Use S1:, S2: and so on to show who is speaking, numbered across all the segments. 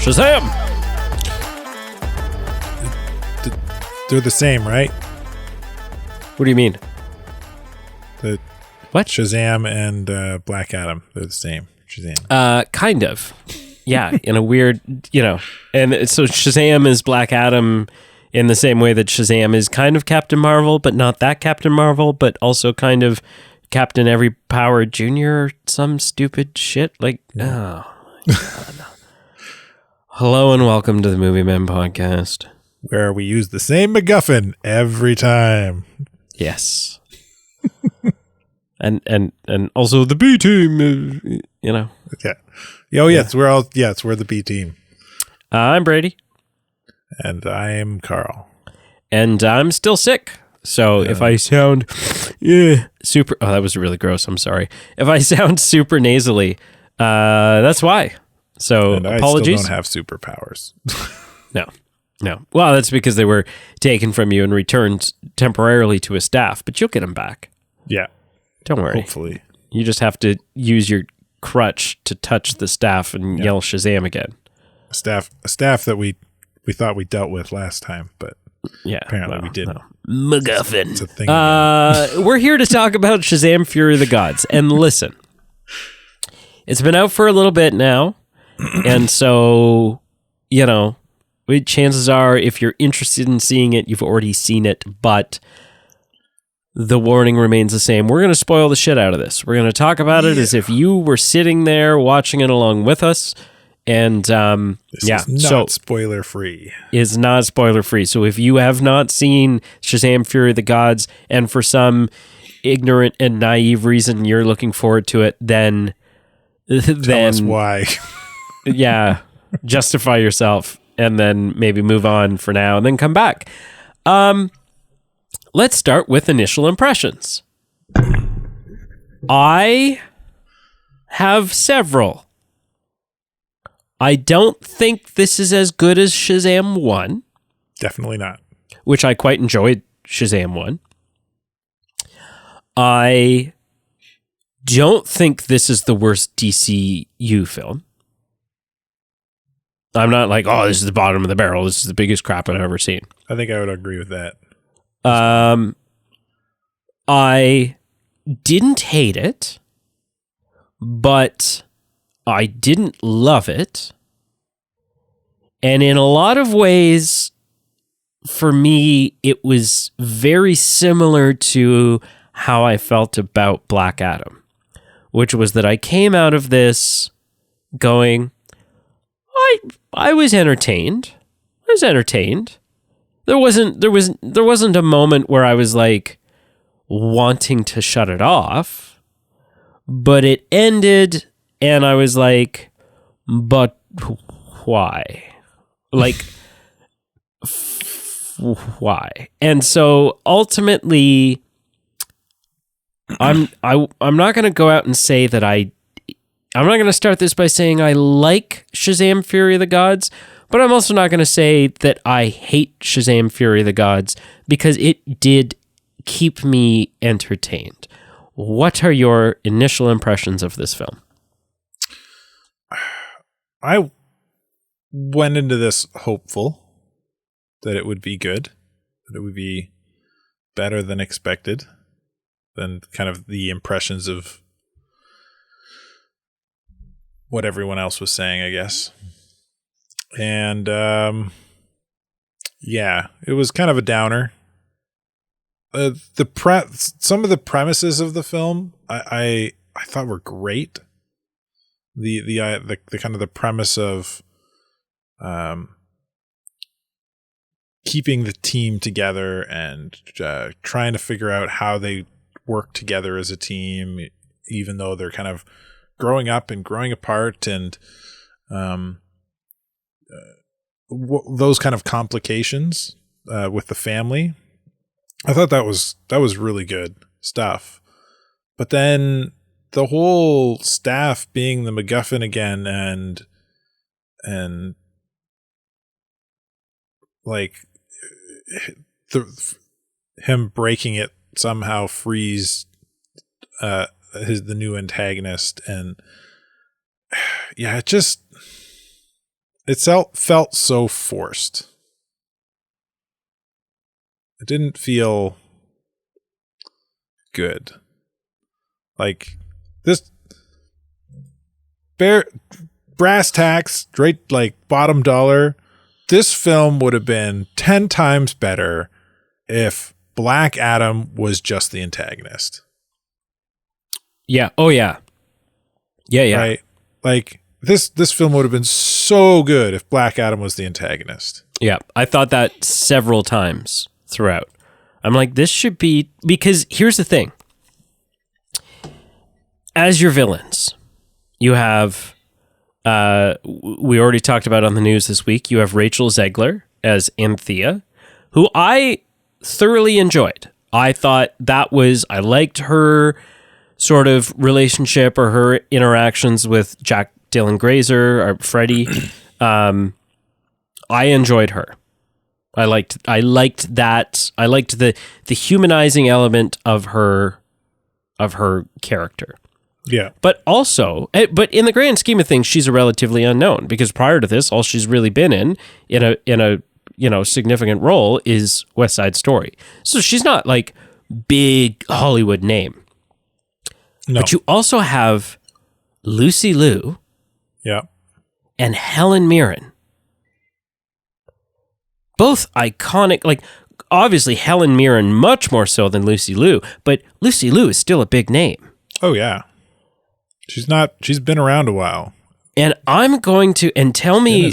S1: Shazam!
S2: They're the same, right?
S1: What do you mean? What?
S2: Shazam and Black Adam, they're the same. Shazam.
S1: Kind of. Yeah, in a weird, and so Shazam is Black Adam in the same way that Shazam is kind of Captain Marvel, but not that Captain Marvel, but also kind of Captain Every Power Jr. or some stupid shit. Like, oh my God. Hello and welcome to the Movie Men Podcast,
S2: where we use the same MacGuffin every time.
S1: Yes. and also the B team,
S2: Yeah. Oh yeah, we're the B team.
S1: I'm Brady.
S2: And I'm Carl.
S1: And I'm still sick. So if I sound super... Oh, that was really gross. I'm sorry. If I sound super nasally, that's why. So
S2: and
S1: apologies.
S2: I still don't have superpowers.
S1: No. Well, that's because they were taken from you and returned temporarily to a staff, but you'll get them back.
S2: Yeah.
S1: Don't worry.
S2: Hopefully.
S1: You just have to use your crutch to touch the staff and yell Shazam again.
S2: A staff that we thought we dealt with last time, but apparently we didn't.
S1: No. MacGuffin.
S2: It's a thing again.
S1: We're here to talk about Shazam! Fury of the Gods. And listen, it's been out for a little bit now, and so, chances are, if you're interested in seeing it, you've already seen it, but the warning remains the same. We're going to spoil the shit out of this. We're going to talk about it as if you were sitting there watching it along with us. And
S2: this is not spoiler free.
S1: Is not spoiler free. So if you have not seen Shazam! Fury of the Gods, and for some ignorant and naive reason you're looking forward to it, then
S2: tell us why.
S1: Justify yourself, and then maybe move on for now, and then come back. Let's start with initial impressions. I have several. I don't think this is as good as Shazam 1.
S2: Definitely not.
S1: Which I quite enjoyed Shazam 1. I don't think this is the worst DCU film. I'm not like, this is the bottom of the barrel. This is the biggest crap I've ever seen.
S2: I think I would agree with that.
S1: I didn't hate it, but I didn't love it. And in a lot of ways, for me, it was very similar to how I felt about Black Adam, which was that I came out of this going, I was entertained. There wasn't a moment where I was like wanting to shut it off, but it ended and I was like, but why? Like, why? And so ultimately, I'm not going to go out and say that I'm not going to start this by saying I like Shazam! Fury of the Gods, but I'm also not going to say that I hate Shazam! Fury of the Gods, because it did keep me entertained. What are your initial impressions of this film?
S2: I went into this hopeful that it would be good, that it would be better than expected, than kind of the impressions of what everyone else was saying, I guess. And it was kind of a downer. Some of the premises of the film I thought were great. The kind of the premise of keeping the team together and trying to figure out how they work together as a team, even though they're kind of growing up and growing apart, and those kind of complications with the family. I thought that was really good stuff. But then the whole staff being the MacGuffin again, and like him breaking it somehow frees the new antagonist, and felt so forced. It didn't feel good. Like this brass tacks, straight like bottom dollar. This film would have been 10 times better if Black Adam was just the antagonist.
S1: Yeah. Oh yeah. Yeah.
S2: Right? Like this film would have been so good if Black Adam was the antagonist.
S1: Yeah. I thought that several times throughout. I'm like, this should be, because here's the thing. As your villains, you have, we already talked about on the news this week, you have Rachel Zegler as Anthea, who I thoroughly enjoyed. I thought I liked her sort of relationship or her interactions with Jack Dylan Grazer or Freddie. I enjoyed her. I liked that. I liked the humanizing element of her character.
S2: Yeah.
S1: But also, but in the grand scheme of things, she's a relatively unknown, because prior to this, all she's really been in a significant role is West Side Story. So she's not like big Hollywood name.
S2: No.
S1: But you also have Lucy Liu.
S2: Yeah.
S1: And Helen Mirren. Both iconic, like obviously Helen Mirren much more so than Lucy Liu, but Lucy Liu is still a big name.
S2: Oh yeah. She's been around a while.
S1: And I'm going to, and tell me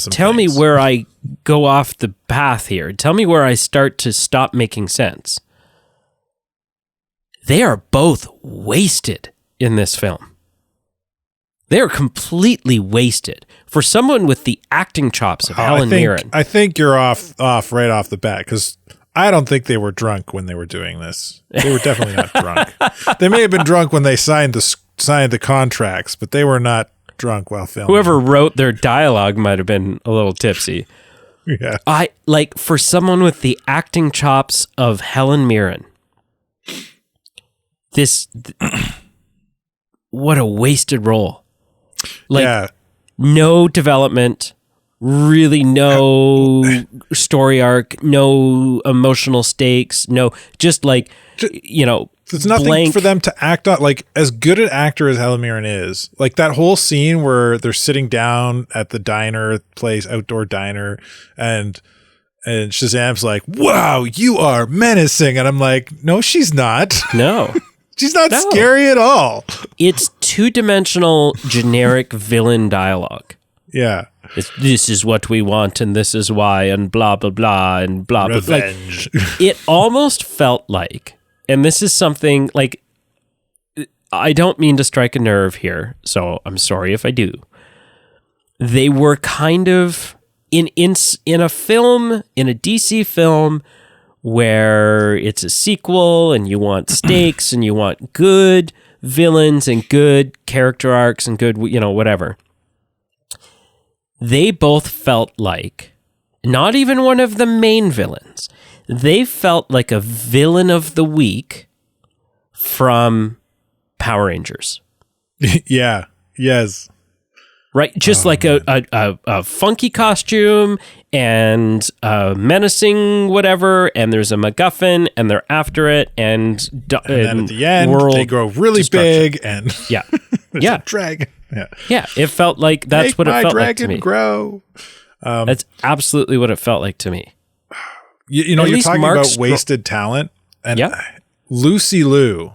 S1: where I go off the path here. Tell me where I start to stop making sense. They are both wasted in this film. They are completely wasted. For someone with the acting chops of Helen Mirren.
S2: I think you're off right off the bat, because I don't think they were drunk when they were doing this. They were definitely not drunk. They may have been drunk when they signed the contracts, but they were not drunk while filming.
S1: Whoever wrote their dialogue might have been a little tipsy.
S2: Yeah.
S1: I like, for someone with the acting chops of Helen Mirren. What a wasted role. Like,
S2: yeah.
S1: No development, really no story arc, no emotional stakes, no, just like,
S2: There's nothing
S1: blank.
S2: for them to act on. Like, as good an actor as Helen Mirren is, like that whole scene where they're sitting down at the outdoor diner, and Shazam's like, "Wow, you are menacing," and I'm like, "No, she's not.
S1: No.
S2: She's not scary at all."
S1: It's two-dimensional generic villain dialogue.
S2: Yeah.
S1: This is what we want, and this is why, and blah, blah, blah, and blah, blah.
S2: Revenge.
S1: Like, it almost felt like, and this is something, like, I don't mean to strike a nerve here, so I'm sorry if I do. They were kind of, in a film, in a DC film, where it's a sequel, and you want stakes, and you want good villains, and good character arcs, and good, whatever. They both felt like, not even one of the main villains, they felt like a villain of the week from Power Rangers.
S2: Yeah. Yes.
S1: Right? Just like a funky costume and menacing whatever, and there's a MacGuffin, and they're after it, and
S2: then at the end, they grow really big, and
S1: yeah.
S2: a dragon. Yeah.
S1: Yeah, it felt like that's what it felt like to me.
S2: Grow.
S1: That's absolutely what it felt like to me.
S2: You're talking about wasted talent, and Lucy Liu.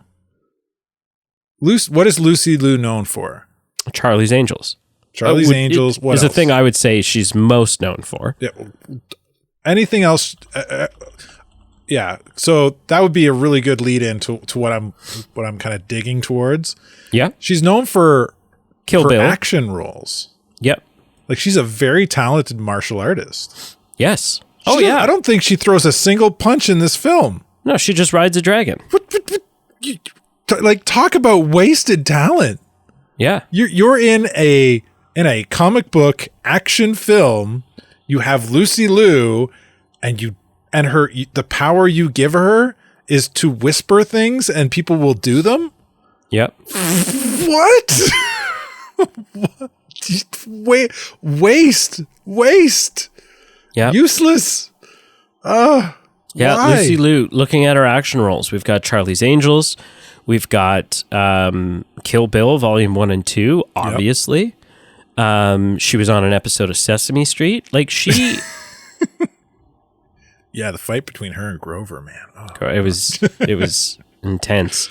S2: What is Lucy Liu known for?
S1: Charlie's Angels.
S2: Charlie's Angels. What
S1: is
S2: else?
S1: the thing I would say she's most known for.
S2: Yeah. Anything else? Yeah. So that would be a really good lead in to what I'm kind of digging towards.
S1: Yeah.
S2: She's known for
S1: Kill Bill
S2: action roles.
S1: Yep.
S2: Like, she's a very talented martial artist.
S1: Yes.
S2: I don't think she throws a single punch in this film.
S1: No, she just rides a dragon.
S2: Talk about wasted talent.
S1: Yeah.
S2: You're in a comic book action film. You have Lucy Liu, and the power you give her is to whisper things, and people will do them.
S1: Yep.
S2: What? Waste Waste.
S1: Yeah.
S2: Useless.
S1: Yeah,
S2: why?
S1: Lucy Liu, looking at our action roles, we've got Charlie's Angels, we've got Kill Bill Volume 1 and 2, obviously. Yep. She was on an episode of Sesame Street. Like, she...
S2: Yeah, the fight between her and Grover, man. Oh,
S1: it was intense.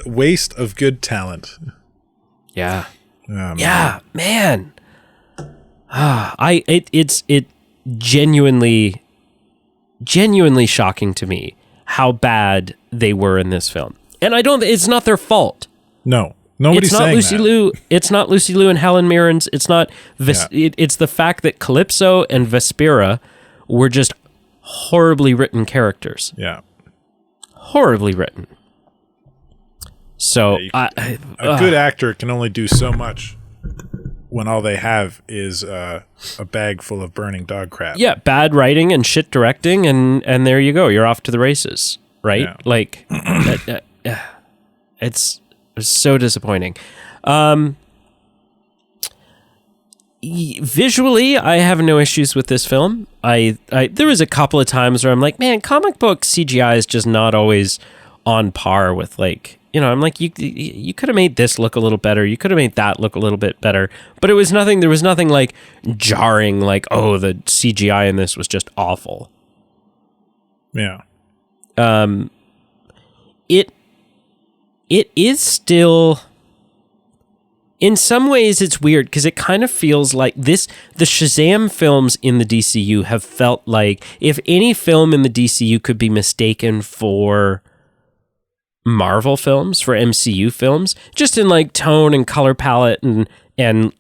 S2: Waste of good talent.
S1: Yeah.
S2: Oh, man.
S1: Yeah, man. It's genuinely shocking to me how bad they were in this film. And it's not their fault.
S2: No. Nobody's saying
S1: Lucy
S2: that.
S1: Liu. It's not Lucy Liu and Helen Mirren's. It's not. It's the fact that Calypso and Vespera were just horribly written characters.
S2: Yeah.
S1: Horribly written. So
S2: a good actor can only do so much when all they have is a bag full of burning dog crap.
S1: Yeah, bad writing and shit directing, and there you go. You're off to the races, right?
S2: Yeah.
S1: Like, it's so disappointing. Visually, I have no issues with this film. There was a couple of times where I'm like, man, comic book CGI is just not always on par with, like, I'm like, you could have made this look a little better. You could have made that look a little bit better. But there was nothing like jarring, like, oh, the CGI in this was just awful.
S2: Yeah.
S1: It is still, in some ways it's weird because it kind of feels like the Shazam films in the DCU have felt like if any film in the DCU could be mistaken for Marvel films, for MCU films, just in like tone and color palette and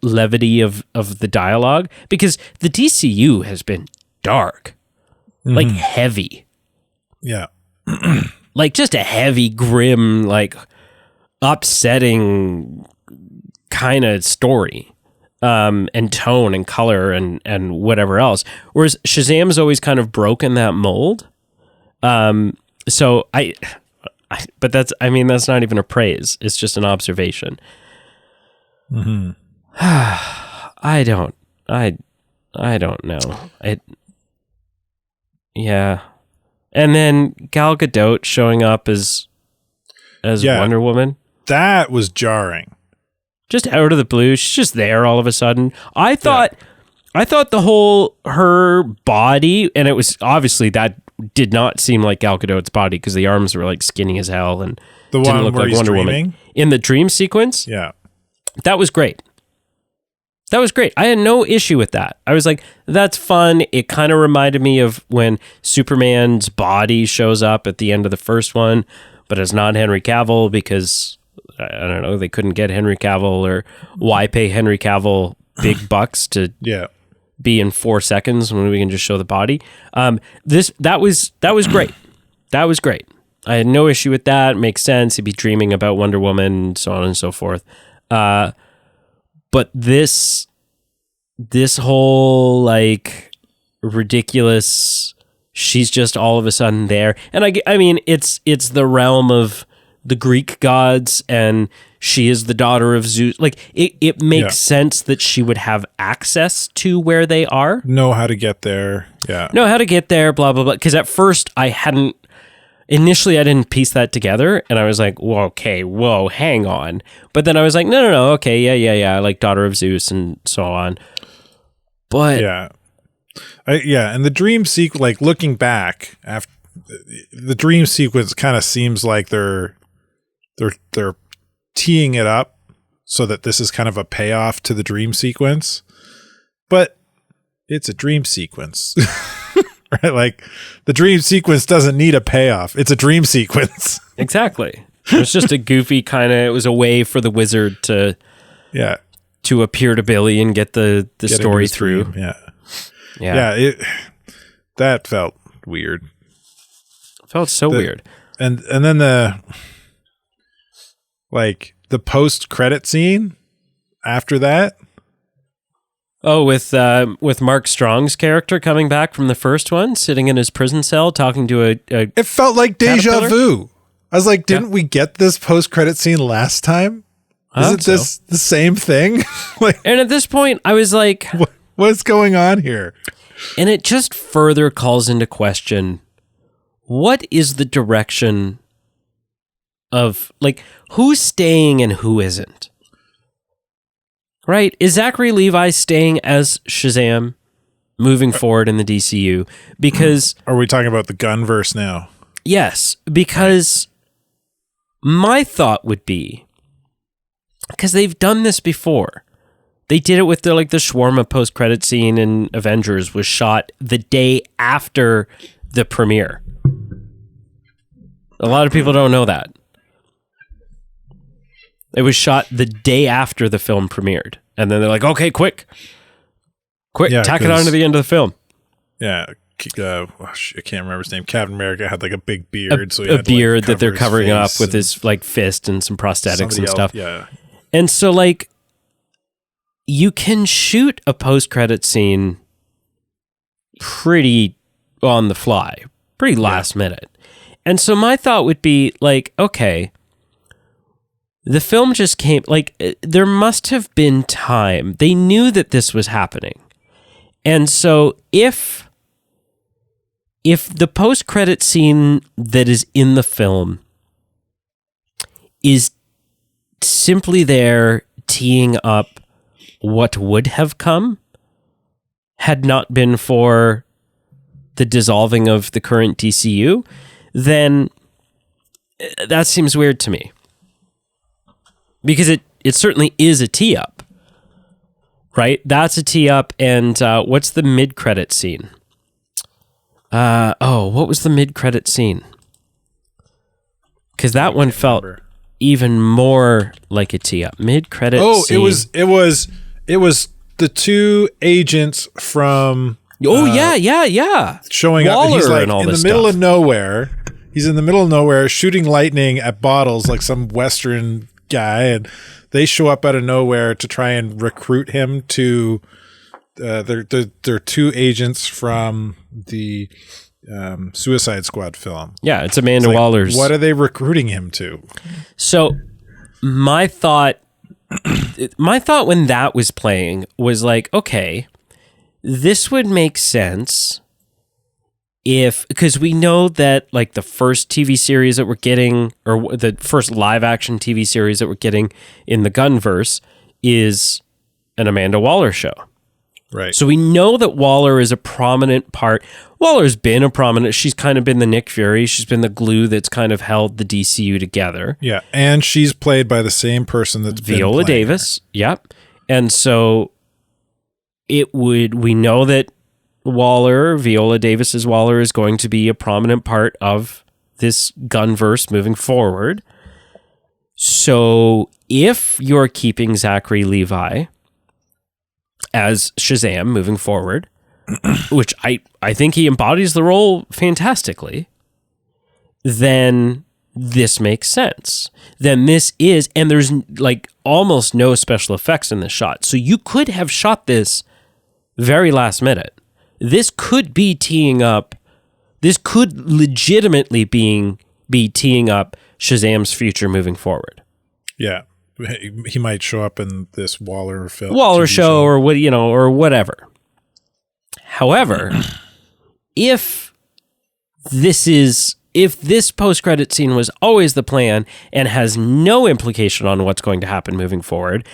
S1: levity of the dialogue, because the DCU has been dark, like heavy.
S2: Yeah.
S1: Like just a heavy, grim, like upsetting kind of story, and tone and color and whatever else. Whereas Shazam's always kind of broken that mold. So but that's not even a praise. It's just an observation.
S2: Mm-hmm.
S1: I don't know. Yeah. And then Gal Gadot showing up as Wonder Woman.
S2: That was jarring.
S1: Just out of the blue. She's just there all of a sudden. I thought the whole, her body, and it was obviously that did not seem like Gal Gadot's body because the arms were like skinny as hell and
S2: the
S1: didn't
S2: one
S1: look
S2: where
S1: like
S2: he's
S1: Wonder
S2: dreaming?
S1: Woman. In the dream sequence?
S2: Yeah.
S1: That was great. That was great. I had no issue with that. I was like, that's fun. It kind of reminded me of when Superman's body shows up at the end of the first one, but it's not Henry Cavill because, I don't know, they couldn't get Henry Cavill, or why pay Henry Cavill big bucks to be in 4 seconds when we can just show the body. That was great. That was great. I had no issue with that. It makes sense. He'd be dreaming about Wonder Woman and so on and so forth. But this whole like ridiculous, she's just all of a sudden there. And I mean, it's the realm of the Greek gods and she is the daughter of Zeus. Like it makes sense that she would have access to where they are.
S2: Know how to get there. Yeah.
S1: Know how to get there, blah, blah, blah. Because at first I didn't piece that together, and I was like, whoa, hang on. But then I was like, no, okay, yeah, like daughter of Zeus and so on. But
S2: and the dream sequence, like looking back after the dream sequence, kind of seems like they're teeing it up so that this is kind of a payoff to the dream sequence, but it's a dream sequence. Right? Like the dream sequence doesn't need a payoff. It's a dream sequence.
S1: Exactly. It was just a goofy kind of, it was a way for the wizard to appear to Billy and get the story through.
S2: Dream. Yeah. That felt weird.
S1: Felt so weird.
S2: And then the post credit scene after that.
S1: Oh, with Mark Strong's character coming back from the first one, sitting in his prison cell, talking to a
S2: it felt like deja vu. I was like, didn't we get this post-credit scene last time? Isn't this the same thing? Like,
S1: and at this point, I was like,
S2: what's going on here?
S1: And it just further calls into question, what is the direction of, like, who's staying and who isn't? Right? Is Zachary Levi staying as Shazam moving forward in the DCU? Because...
S2: Are we talking about the Gunverse now?
S1: Yes, because my thought would be, because they've done this before. They did it with the shawarma post-credit scene in Avengers was shot the day after the premiere. A lot of people don't know that. It was shot the day after the film premiered. And then they're like, okay, quick, tack it on to the end of the film.
S2: Yeah, I can't remember his name. Captain America had like a big beard.
S1: So he had beard that they're covering up with his like fist and some prosthetics and stuff.
S2: Yeah.
S1: And so like, you can shoot a post-credit scene pretty on the fly, pretty last minute. And so my thought would be like, okay, the film just came, like, there must have been time. They knew that this was happening. And so if the post-credit scene that is in the film is simply there teeing up what would have come had not been for the dissolving of the current DCU, then that seems weird to me. Because it certainly is a tee-up, right? That's a tee-up, and what's the mid-credit scene? What was the mid-credit scene? Because that one felt even more like a tee-up. Mid-credit scene.
S2: It was the two agents from...
S1: yeah.
S2: Showing
S1: Waller
S2: up. He's like
S1: and all
S2: in
S1: this
S2: the middle
S1: stuff.
S2: of nowhere. He's in the middle of nowhere shooting lightning at bottles like some Western guy, and they show up out of nowhere to try and recruit him to... they're two agents from the Suicide Squad film.
S1: Yeah, it's Amanda Waller's...
S2: What are they recruiting him to?
S1: So my thought when that was playing was like, okay, this would make sense because we know that like the first TV series that we're getting, or the first live action TV series that we're getting in the Gunverse is an Amanda Waller show.
S2: Right.
S1: So we know that Waller is a prominent part. Waller's been she's kind of been the Nick Fury. She's been the glue that's kind of held the DCU together.
S2: Yeah. And she's played by the same person that's
S1: Viola
S2: been
S1: Davis. Her. Yep. And so we know that Viola Davis's Waller is going to be a prominent part of this Gunverse moving forward. So if you're keeping Zachary Levi as Shazam moving forward, which I think he embodies the role fantastically, then this makes sense. Then this is, and there's like almost no special effects in this shot. So you could have shot this very last minute. This could be teeing up, this could legitimately be teeing up Shazam's future moving forward.
S2: Yeah. He might show up in this Waller film,
S1: show, or what, or whatever. However, if this post-credit scene was always the plan and has no implication on what's going to happen moving forward,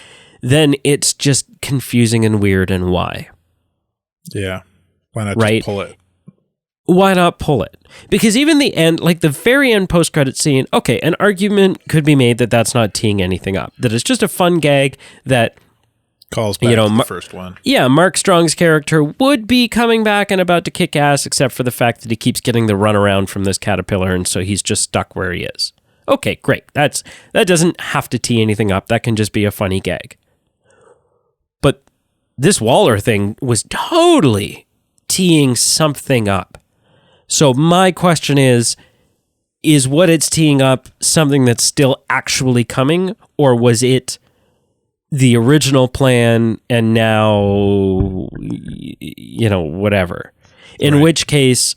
S1: then it's just confusing and weird. And why?
S2: Yeah. Why not just pull it?
S1: Why not pull it? Because even the end, like the very end post-credit scene, okay, an argument could be made that that's not teeing anything up. That it's just a fun gag that
S2: calls back to the first one.
S1: Yeah, Mark Strong's character would be coming back and about to kick ass, except for the fact that he keeps getting the runaround from this caterpillar, and so he's just stuck where he is. Okay, great. That doesn't have to tee anything up. That can just be a funny gag. But this Waller thing was totally teeing something up. So my question is what it's teeing up something that's still actually coming, or was it the original plan and now, whatever? In which case,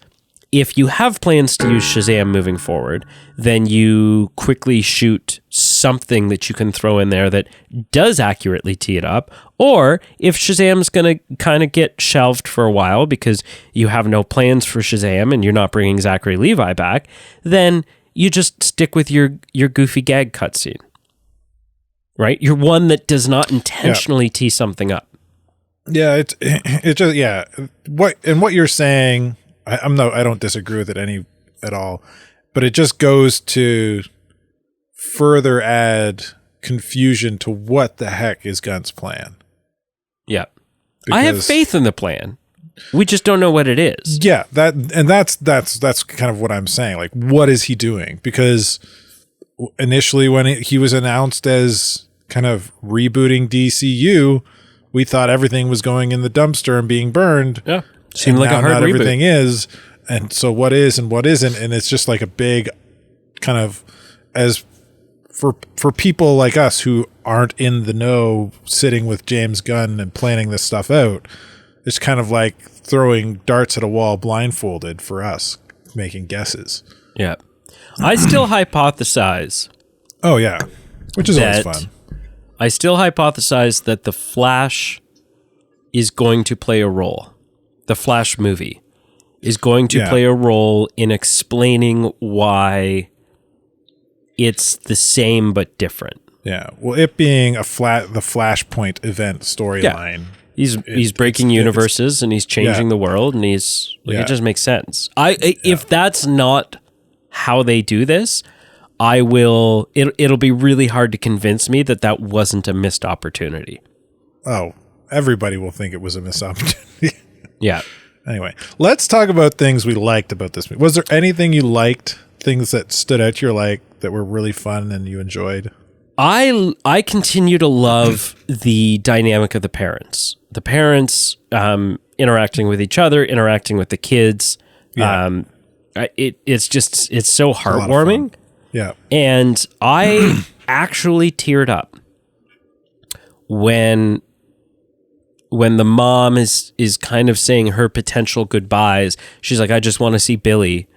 S1: if you have plans to use Shazam moving forward, then you quickly shoot something that you can throw in there that does accurately tee it up. Or if Shazam's going to kind of get shelved for a while because you have no plans for Shazam and you're not bringing Zachary Levi back, then you just stick with your goofy gag cutscene, right? You're one that does not intentionally tee something up.
S2: Yeah, it just what you're saying, I don't disagree with it at all, but it just goes to further add confusion to what the heck is Gunn's plan.
S1: Yeah. I have faith in the plan. We just don't know what it is.
S2: Yeah, that's kind of what I'm saying. Like, what is he doing? Because initially when he was announced as kind of rebooting DCU, we thought everything was going in the dumpster and being burned.
S1: Yeah. Seemed like a hard
S2: not
S1: reboot.
S2: Everything is. And so what is and what isn't, and it's just like a big kind of, as for people like us who aren't in the know, sitting with James Gunn and planning this stuff out, it's kind of like throwing darts at a wall blindfolded for us, making guesses.
S1: Yeah. I still hypothesize.
S2: Oh, yeah. Which is always fun.
S1: I still hypothesize that The Flash is going to play a role. The Flash movie is going to play a role in explaining why it's the same but different.
S2: Yeah. Well, it being the Flashpoint event storyline.
S1: Yeah. He's breaking universes and he's changing the world, and he's like, it just makes sense. If that's not how they do this, it'll be really hard to convince me that wasn't a missed opportunity.
S2: Oh, everybody will think it was a missed opportunity.
S1: Yeah.
S2: Anyway, let's talk about things we liked about this movie. Was there anything you liked, things that stood out to you, like that were really fun and you enjoyed?
S1: I continue to love the dynamic of the parents. The parents interacting with each other, interacting with the kids.
S2: Yeah.
S1: It's so heartwarming.
S2: Yeah.
S1: And I actually teared up when the mom is kind of saying her potential goodbyes. She's like, I just want to see Billy.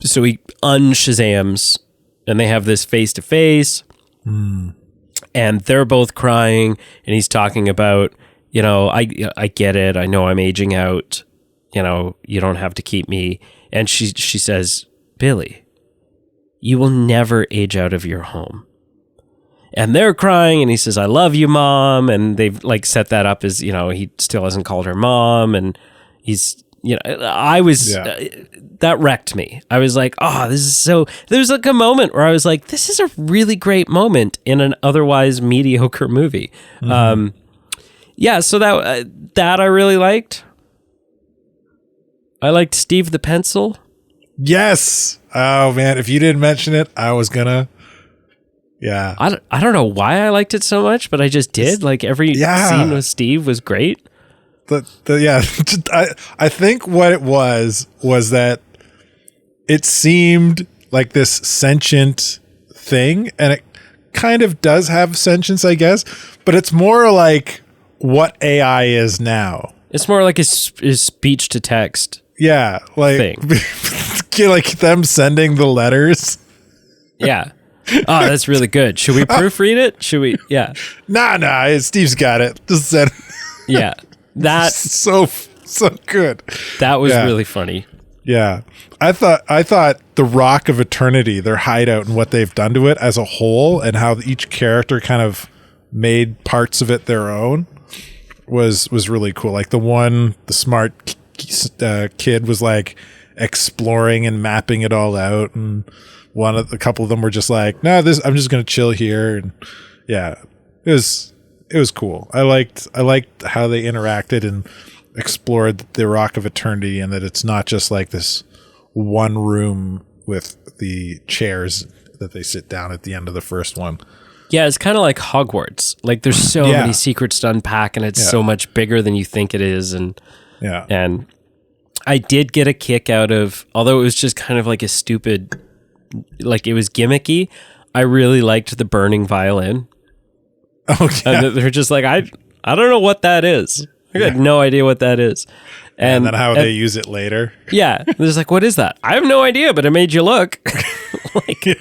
S1: So he un-Shazams, and they have this face-to-face, and they're both crying, and he's talking about, I get it. I know I'm aging out. You don't have to keep me. And she says, Billy, you will never age out of your home. And they're crying, and he says, I love you, Mom. And they've like set that up as, he still hasn't called her Mom. And he's, that wrecked me. I was like, oh, this is so, there's like a moment where I was like, this is a really great moment in an otherwise mediocre movie. So that I really liked. I liked Steve the Pencil.
S2: Yes. Oh man, if you didn't mention it, I was gonna. Yeah.
S1: I don't know why I liked it so much, but I just did. Like every scene with Steve was great.
S2: I think what it was that it seemed like this sentient thing, and it kind of does have sentience, I guess, but it's more like what AI is now.
S1: It's more like his speech to text.
S2: Yeah, like thing. Like them sending the letters.
S1: Yeah. Oh, that's really good. Should we proofread it? Should we? Yeah.
S2: Nah. Steve's got it. Just send.
S1: Yeah. That's
S2: so good.
S1: That was really funny.
S2: Yeah. I thought the Rock of Eternity, their hideout and what they've done to it as a whole, and how each character kind of made parts of it their own was really cool. Like the smart kid was like exploring and mapping it all out, and a couple of them were just like, no, I'm just gonna chill here. And yeah, it was cool. I liked how they interacted and explored the Rock of Eternity, and that it's not just like this one room with the chairs that they sit down at the end of the first one.
S1: Yeah, it's kind of like Hogwarts. Like there's so many secrets to unpack, and it's so much bigger than you think it is. And I did get a kick out of, although it was just kind of like a stupid, like it was gimmicky, I really liked the burning violin.
S2: Oh, yeah.
S1: And they're just like, I don't know what that is. I got no idea what that is.
S2: And then how they use it later.
S1: Yeah. They're just like, what is that? I have no idea, but it made you look. Like,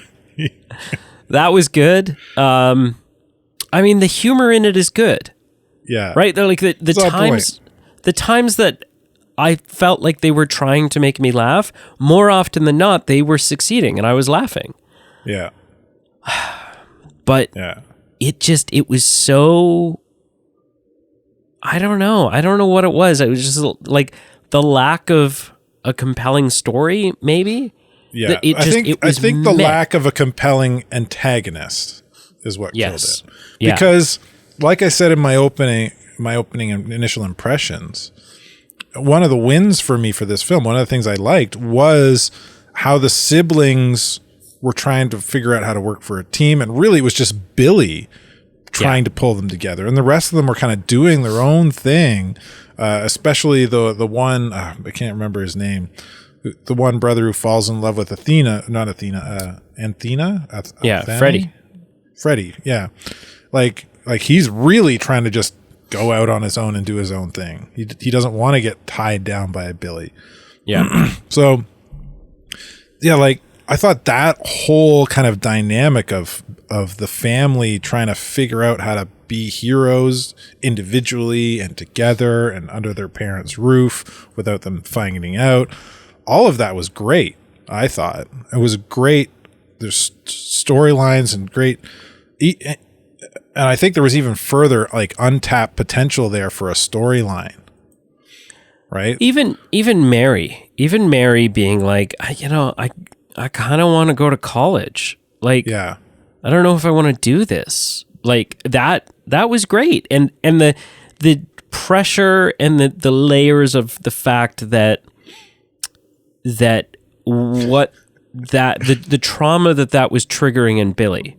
S1: That was good. I mean, the humor in it is good.
S2: Yeah.
S1: Right? They're like the times that I felt like they were trying to make me laugh, more often than not, they were succeeding and I was laughing.
S2: Yeah.
S1: But it was so, I don't know. I don't know what it was. It was just like the lack of a compelling story, maybe.
S2: Yeah. I think the lack of a compelling antagonist is what killed it. Because like I said in my opening and initial impressions, one of the wins for me for this film, one of the things I liked was how the siblings were trying to figure out how to work for a team. And really it was just Billy trying to pull them together. And the rest of them were kind of doing their own thing. Especially the one, I can't remember his name, the one brother who falls in love with Anthena. Freddie. Yeah. Like he's really trying to just go out on his own and do his own thing. He doesn't want to get tied down by a Billy.
S1: Yeah.
S2: So yeah, like I thought that whole kind of dynamic of the family trying to figure out how to be heroes individually and together and under their parents' roof without them finding out. All of that was great. I thought it was great. There's storylines and great. And I think there was even further like untapped potential there for a storyline. Right. Even
S1: Mary being like, I kind of want to go to college. Like, I don't know if I want to do this. Like that was great. And the pressure and the layers of the fact that the trauma that was triggering in Billy.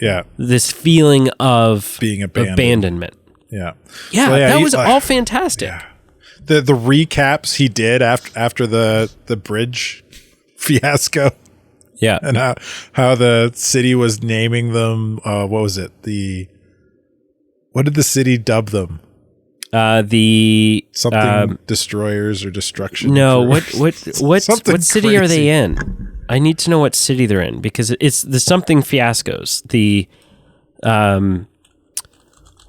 S2: Yeah.
S1: This feeling of
S2: being
S1: abandonment.
S2: Yeah.
S1: Yeah. So, that was all fantastic.
S2: Yeah. The recaps he did after the bridge fiasco.
S1: Yeah.
S2: And how the city was naming them. What was it? What did the city dub them? Something destroyers or destruction.
S1: No, what city are they in? I need to know what city they're in because it's the something fiascos.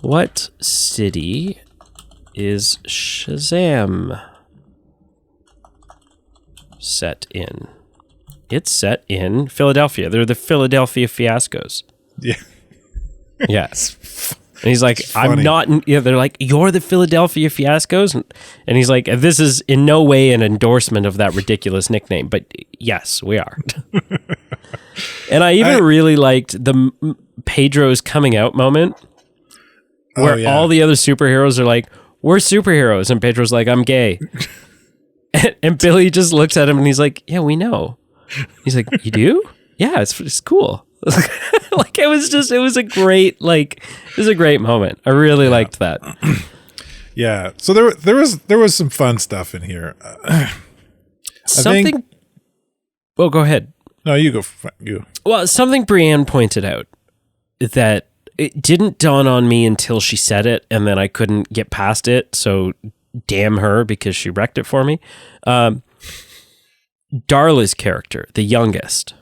S1: What city is Shazam set in? It's set in Philadelphia. They're the Philadelphia fiascos.
S2: Yeah.
S1: Yes. And he's like, I'm not. They're like, you're the Philadelphia fiascos. And he's like, this is in no way an endorsement of that ridiculous nickname. But yes, we are. And I even really liked the Pedro's coming out moment where all the other superheroes are like, we're superheroes. And Pedro's like, I'm gay. and Billy just looks at him and he's like, yeah, we know. He's like, you do? Yeah, it's cool. Like it was a great moment. I really liked that.
S2: Yeah. So there was some fun stuff in here.
S1: Well, go ahead.
S2: No, you go. You.
S1: Well, something Brienne pointed out that it didn't dawn on me until she said it, and then I couldn't get past it. So damn her because she wrecked it for me. Darla's character, the youngest.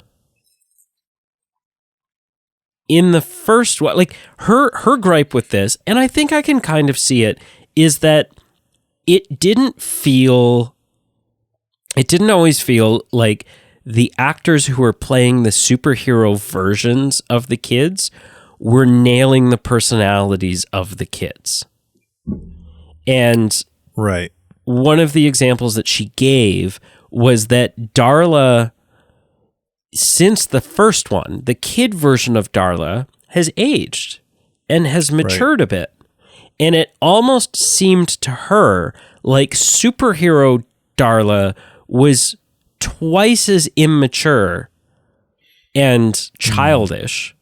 S1: In the first one, like her gripe with this, and I think I can kind of see it, is that it didn't always feel like the actors who were playing the superhero versions of the kids were nailing the personalities of the kids. And one of the examples that she gave was that Darla, since the first one, the kid version of Darla has aged and has matured a bit. And it almost seemed to her like superhero Darla was twice as immature and childish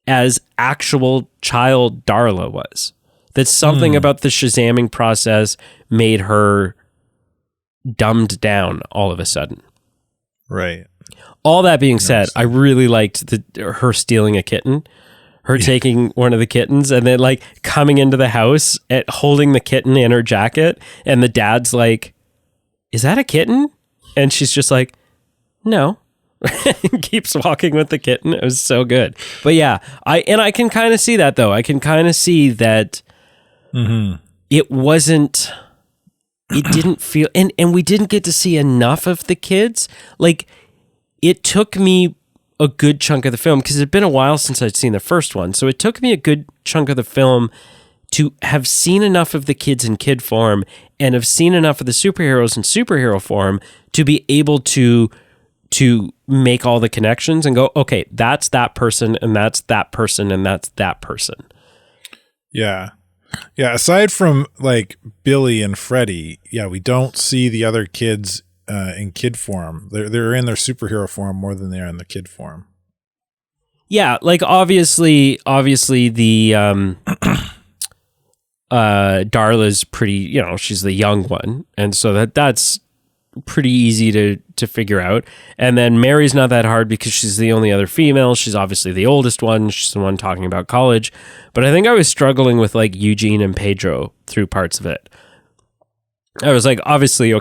S1: as actual child Darla was. That something about the Shazamming process made her dumbed down all of a sudden.
S2: Right.
S1: All that being said, I really liked her stealing a kitten, her taking one of the kittens and then like coming into the house and holding the kitten in her jacket. And the dad's like, is that a kitten? And she's just like, no. keeps walking with the kitten. It was so good. But yeah, I can kind of see that though. I can kind of see that it wasn't, it didn't feel, and we didn't get to see enough of the kids. Like, it took me a good chunk of the film, because it had been a while since I'd seen the first one. So it took me a good chunk of the film to have seen enough of the kids in kid form and have seen enough of the superheroes in superhero form to be able to make all the connections and go, okay, that's that person, and that's that person, and that's that person.
S2: Yeah. Yeah. Aside from like Billy and Freddy, yeah, we don't see the other kids in kid form. They're in their superhero form more than they are in the kid form.
S1: Yeah, like obviously the Darla's pretty, she's the young one, and so that's pretty easy to figure out. And then Mary's not that hard because she's the only other female. She's obviously the oldest one. She's the one talking about college. But I think I was struggling with like Eugene and Pedro through parts of it. I was like, obviously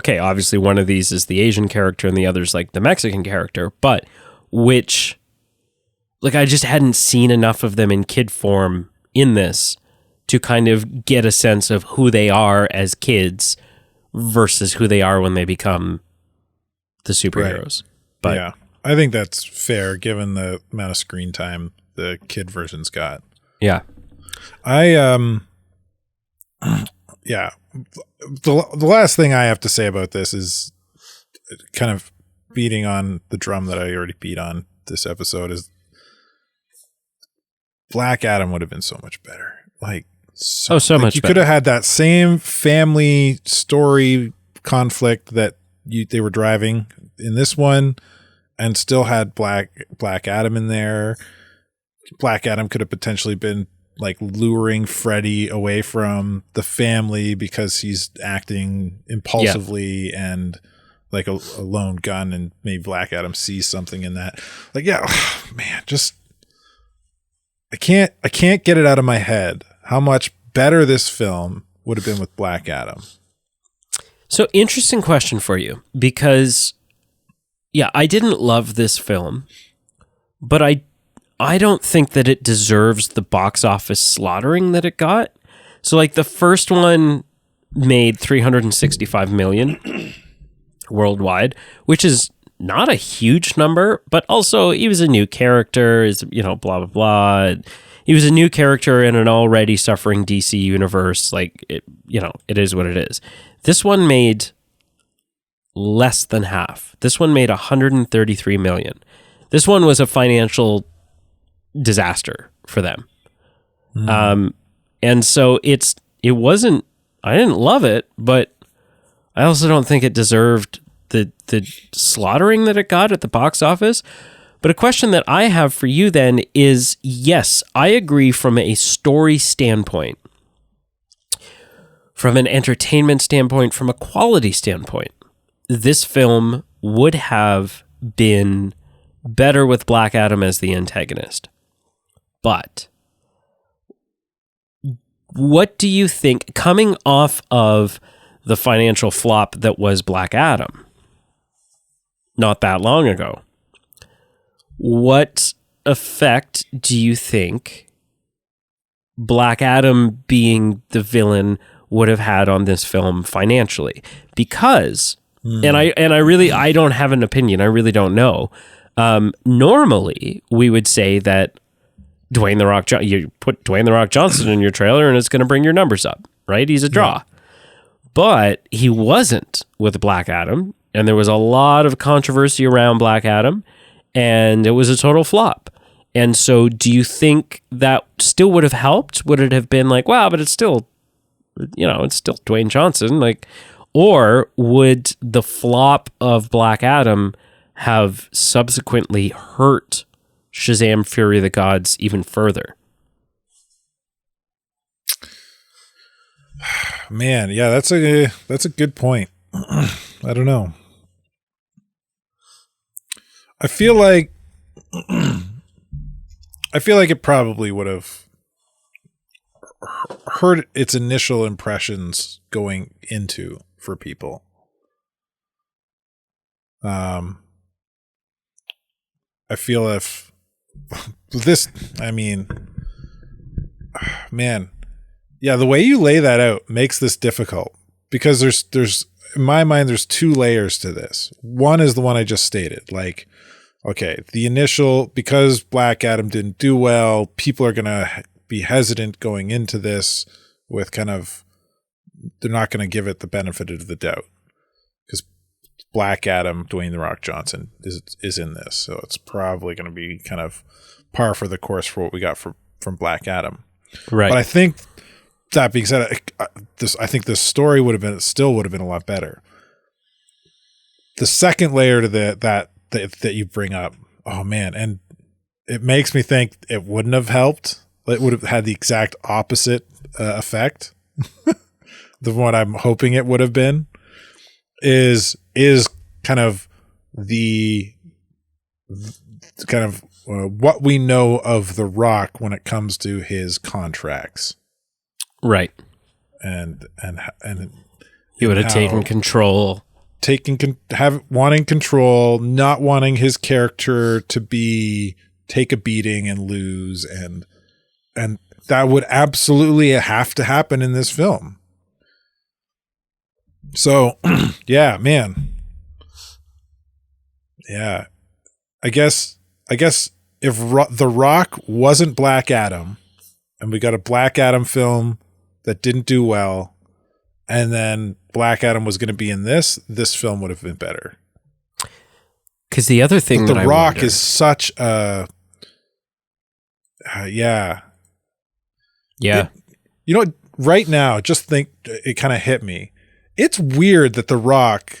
S1: one of these is the Asian character and the other's like the Mexican character, but which, like, I just hadn't seen enough of them in kid form in this to kind of get a sense of who they are as kids versus who they are when they become the superheroes. Right. But
S2: yeah, I think that's fair given the amount of screen time the kid version's got.
S1: Yeah.
S2: Yeah. The last thing I have to say about this is kind of beating on the drum that I already beat on this episode is Black Adam would have been so much better. Like, so much. You could have had that same family story conflict that they were driving in this one, and still had Black Adam in there. Black Adam could have potentially been like luring Freddy away from the family because he's acting impulsively and like a lone gun, and maybe Black Adam sees something in that. Like, yeah, man, just I can't get it out of my head how much better this film would have been with Black Adam.
S1: So, interesting question for you, because yeah, I didn't love this film, but I don't think that it deserves the box office slaughtering that it got. So like the first one made $365 million worldwide, which is not a huge number, but also he was a new character, blah, blah, blah. He was a new character in an already suffering DC universe. Like, it is what it is. This one made less than half. This one made $133 million. This one was a financial disaster for them. And so it wasn't, I didn't love it, but I also don't think it deserved the slaughtering that it got at the box office. But a question that I have for you then is, yes, I agree from a story standpoint, from an entertainment standpoint, from a quality standpoint, this film would have been better with Black Adam as the antagonist. But what do you think, coming off of the financial flop that was Black Adam not that long ago, what effect do you think Black Adam being the villain would have had on this film financially? Because, and I don't have an opinion, I really don't know. Normally, we would say that you put Dwayne "The Rock" Johnson in your trailer and it's going to bring your numbers up, right? He's a draw. Yeah. But he wasn't with Black Adam, and there was a lot of controversy around Black Adam, and it was a total flop. And so do you think that still would have helped? Would it have been like, wow, but it's still, it's still Dwayne Johnson, like, or would the flop of Black Adam have subsequently hurt Shazam! Fury of the Gods even further?
S2: Man, yeah, that's a good point. I don't know. I feel like it probably would have hurt its initial impressions going into for people. I feel if this, I mean, man, yeah, the way you lay that out makes this difficult because there's in my mind, there's two layers to this. One is the one I just stated. Like, okay, the initial, because Black Adam didn't do well, people are going to be hesitant going into this with kind of, they're not going to give it the benefit of the doubt because Black Adam, Dwayne "The Rock" Johnson is in this. So it's probably going to be kind of par for the course for what we got from Black Adam.
S1: Right.
S2: But I think that being said, I think this story would have been a lot better. The second layer to that you bring up, oh man, and it makes me think it wouldn't have helped. It would have had the exact opposite effect than what I'm hoping it would have been. Is kind of the kind of what we know of The Rock when it comes to his contracts.
S1: Right.
S2: And
S1: he would have taken control.
S2: Wanting control, not wanting his character to take a beating and lose, and that would absolutely have to happen in this film. So, yeah, man. Yeah. I guess if The Rock wasn't Black Adam and we got a Black Adam film that didn't do well, and then Black Adam was going to be in this film would have been better.
S1: Because the other thing
S2: The Rock is such a... yeah. You know, right now, just think, it kind of hit me. It's weird that The Rock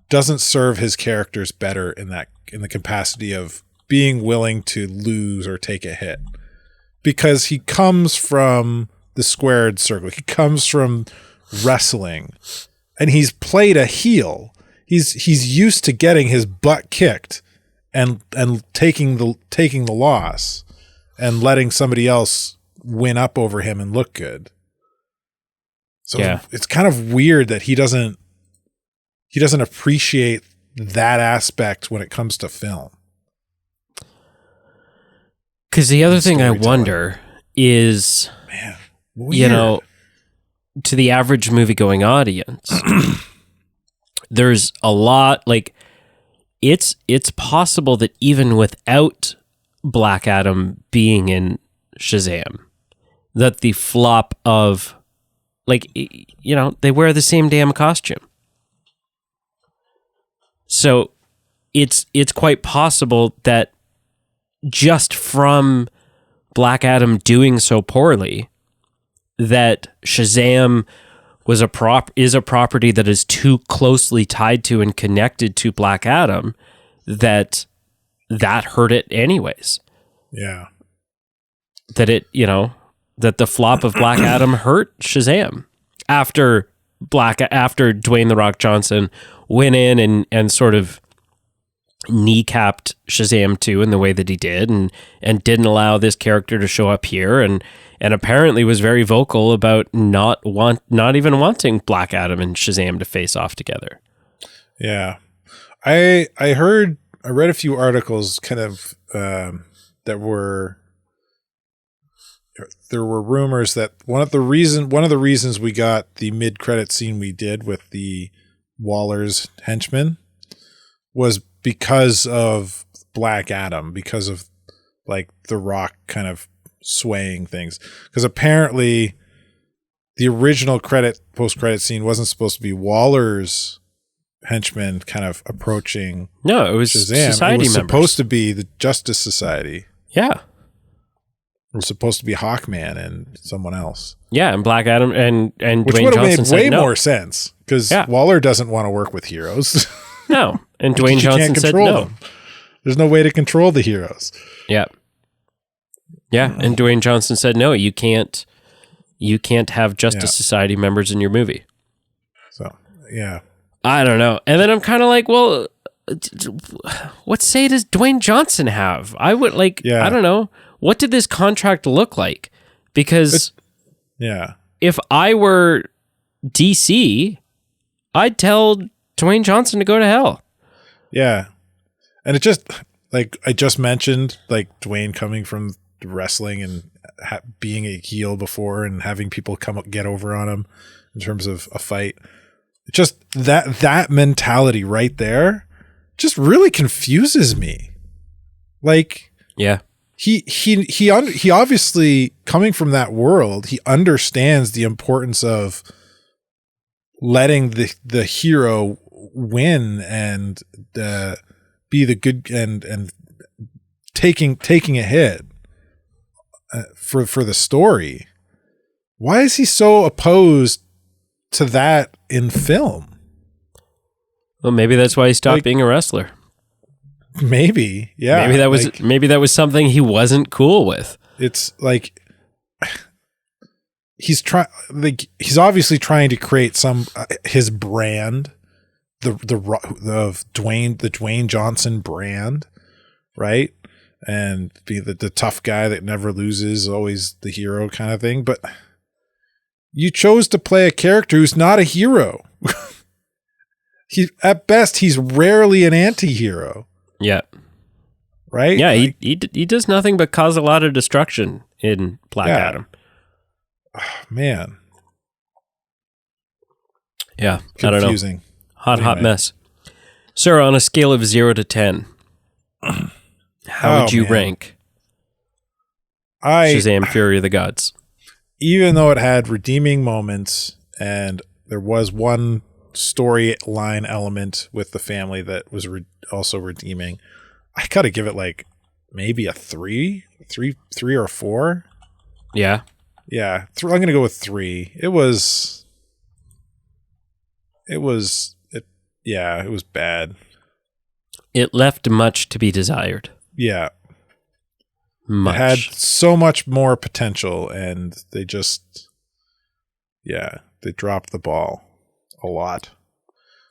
S2: doesn't serve his characters better in the capacity of being willing to lose or take a hit. Because he comes from the squared circle. He comes from wrestling, and he's played a heel. He's used to getting his butt kicked and taking the loss and letting somebody else win up over him and look good. So yeah. It's kind of weird that he doesn't appreciate that aspect when it comes to film.
S1: Because the other thing I wonder is,
S2: man,
S1: you know, to the average movie-going audience, there's a lot, like, it's possible that even without Black Adam being in Shazam, that the flop of, like, you know, they wear the same damn costume. So it's quite possible that just from Black Adam doing so poorly, that Shazam is a property that is too closely tied to and connected to Black Adam that hurt it anyways.
S2: Yeah.
S1: That that the flop of Black Adam hurt Shazam after Dwayne "The Rock" Johnson went in and sort of kneecapped Shazam 2 in the way that he did and didn't allow this character to show up here and apparently was very vocal about not even wanting Black Adam and Shazam to face off together.
S2: Yeah. I read a few articles kind of there were rumors that one of the reasons we got the mid-credit scene we did with the Waller's henchmen was because of Black Adam, because of like The Rock kind of swaying things. Because apparently the original post-credit scene wasn't supposed to be Waller's henchmen kind of approaching.
S1: No, it was
S2: Shazam.
S1: Society
S2: It was
S1: members.
S2: supposed to be the Justice Society.
S1: Yeah.
S2: It was supposed to be Hawkman and someone else.
S1: Yeah, and Black Adam and
S2: which
S1: Dwayne
S2: would have
S1: Johnson
S2: made way
S1: said no.
S2: more sense because Waller doesn't want to work with heroes.
S1: No, and Dwayne Johnson said no.
S2: Them. There's no way to control the heroes.
S1: Yeah, and Dwayne Johnson said no. You can't have Justice Society members in your movie.
S2: So yeah,
S1: I don't know. And then I'm kind of like, well, what say does Dwayne Johnson have? I would like. Yeah. I don't know. What did this contract look like? Because if I were DC, I'd tell Dwayne Johnson to go to hell.
S2: Yeah. And it just, like I just mentioned, like Dwayne coming from wrestling and being a heel before and having people get over on him in terms of a fight. Just that mentality right there just really confuses me. Like,
S1: yeah,
S2: he obviously, coming from that world, he understands the importance of letting the hero win and be the good and taking a hit for the story. Why is he so opposed to that in film?
S1: Well, maybe that's why he stopped being a wrestler.
S2: Maybe, yeah.
S1: Maybe that was something he wasn't cool with.
S2: It's like he's obviously trying to create some his brand, the Dwayne Johnson brand, right? And be the tough guy that never loses, always the hero kind of thing. But you chose to play a character who's not a hero. At best, he's rarely an anti-hero.
S1: Yeah.
S2: Right?
S1: Yeah, he does nothing but cause a lot of destruction in Black Adam.
S2: Oh, man.
S1: Yeah,
S2: confusing.
S1: I don't know. Hot mess. Sir, on a scale of 0 to 10, how would you rank Shazam! Fury of the Gods?
S2: Even though it had redeeming moments and there was one storyline element with the family that was also redeeming, I gotta give it like maybe a 3 or 4.
S1: Yeah.
S2: I'm gonna go with 3. It was bad.
S1: It left much to be desired.
S2: Yeah.
S1: Much.
S2: It had so much more potential, and they just, they dropped the ball a lot.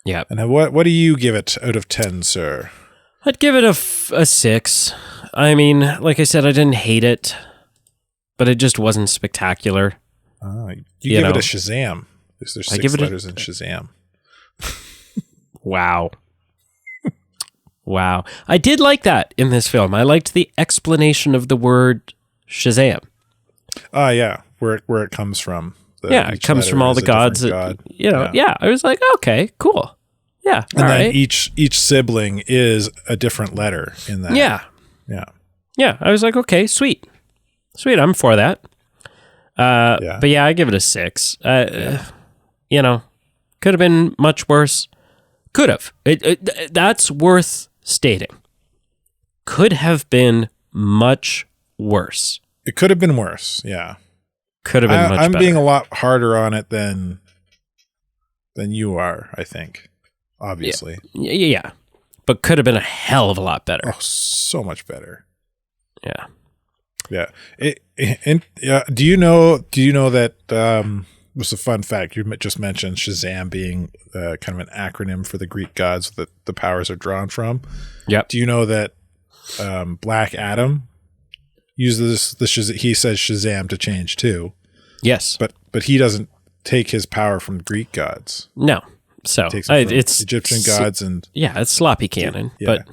S1: Yeah.
S2: And what do you give it out of 10, sir?
S1: I'd give it a 6. I mean, like I said, I didn't hate it, but it just wasn't spectacular.
S2: You give it a Shazam. There's 6 letters in Shazam.
S1: Wow. Wow. I did like that in this film. I liked the explanation of the word Shazam.
S2: Yeah. Where it comes from.
S1: It comes from all the gods. God. I was like, okay, cool. Yeah.
S2: And then each sibling is a different letter in that.
S1: Yeah.
S2: Yeah.
S1: Yeah. I was like, okay, sweet. Sweet. I'm for that. But yeah, I give it a 6. Could have been much worse. Could have. That's worth stating. Could have been much worse.
S2: It could have been worse. Yeah.
S1: Could have been much better.
S2: I'm being a lot harder on it than you are, I think. Obviously.
S1: Yeah. But could have been a hell of a lot better.
S2: Oh, so much better.
S1: Yeah.
S2: Yeah. Do you know that was a fun fact. You just mentioned Shazam being kind of an acronym for the Greek gods that the powers are drawn from.
S1: Yep.
S2: Do you know that Black Adam uses he says Shazam to change too?
S1: Yes.
S2: But he doesn't take his power from Greek gods.
S1: No. So it's
S2: Egyptian gods and
S1: it's sloppy canon, but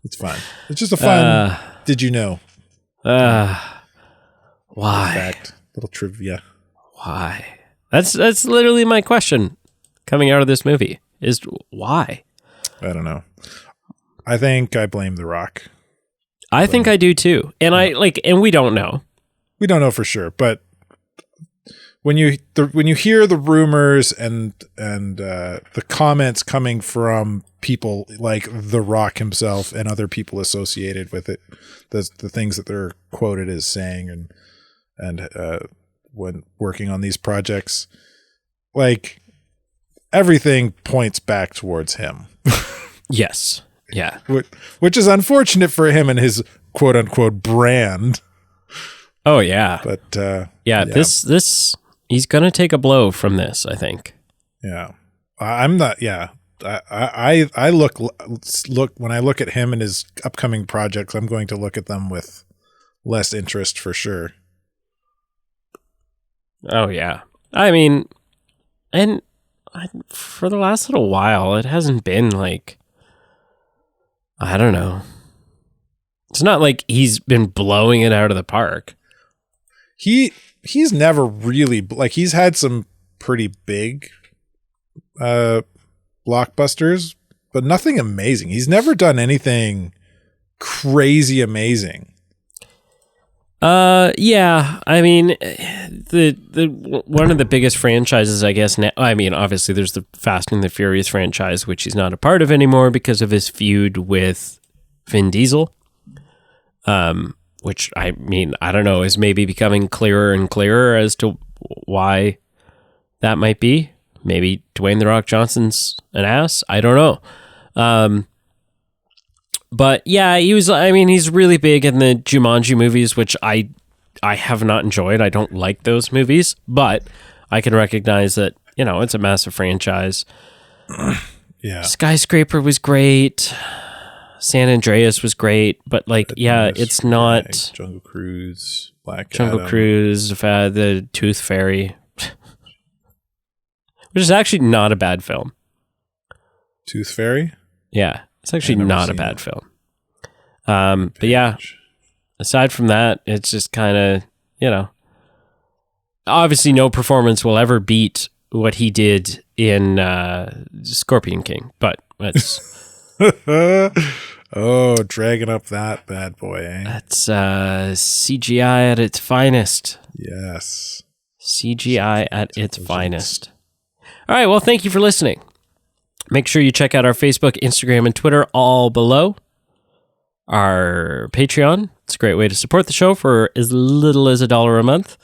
S2: it's fun. It's just a fun. Did you know?
S1: Why?
S2: Fact, little trivia.
S1: Why? That's literally my question coming out of this movie is why?
S2: I don't know. I think I blame The Rock.
S1: I think I do too. And and we don't know.
S2: We don't know for sure, but when you hear the rumors and the comments coming from people like The Rock himself and other people associated with it, the things that they're quoted as saying and when working on these projects, like everything points back towards him.
S1: Yes. Yeah.
S2: Which is unfortunate for him and his quote unquote brand.
S1: Oh yeah.
S2: But
S1: this he's going to take a blow from this, I think.
S2: Yeah. I'm not I look when I look at him and his upcoming projects, I'm going to look at them with less interest for sure.
S1: Oh yeah. I mean, for the last little while, it hasn't been like I don't know. It's not like he's been blowing it out of the park.
S2: He's never really, like, he's had some pretty big blockbusters, but nothing amazing. He's never done anything crazy amazing.
S1: Yeah. I mean, the one of the biggest franchises, I guess. Now, I mean, obviously, there's the Fast and the Furious franchise, which he's not a part of anymore because of his feud with Vin Diesel. Which, I mean, I don't know, is maybe becoming clearer and clearer as to why that might be. Maybe Dwayne "The Rock" Johnson's an ass. I don't know. But yeah, he's really big in the Jumanji movies, which I have not enjoyed. I don't like those movies, but I can recognize that, it's a massive franchise.
S2: Yeah.
S1: Skyscraper was great. San Andreas was great, but it's not
S2: Jungle Cruise,
S1: Jungle
S2: Adam.
S1: Cruise, the Tooth Fairy, which is actually not a bad film.
S2: Tooth Fairy?
S1: Yeah, it's actually not a bad film. But yeah, aside from that, it's just kind of, obviously no performance will ever beat what he did in Scorpion King, but that's...
S2: Oh, dragging up that bad boy, eh?
S1: That's CGI at its finest.
S2: Yes.
S1: CGI at its finest. All right, well, thank you for listening. Make sure you check out our Facebook, Instagram, and Twitter all below. Our Patreon. It's a great way to support the show for as little as $1 a month.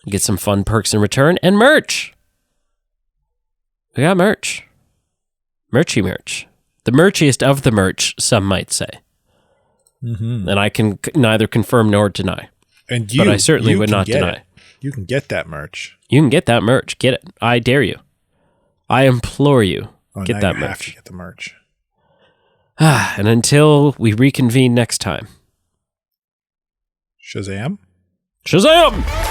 S1: Get some fun perks in return. And merch. We got merch. Merchy merch. The merchiest of the merch, some might say. Mm-hmm. And I can neither confirm nor deny. But I certainly would not deny.
S2: You can get that merch.
S1: You can get that merch. Get it. I dare you. I implore you. Get that merch.
S2: Have to get the merch.
S1: And until we reconvene next time.
S2: Shazam?
S1: Shazam!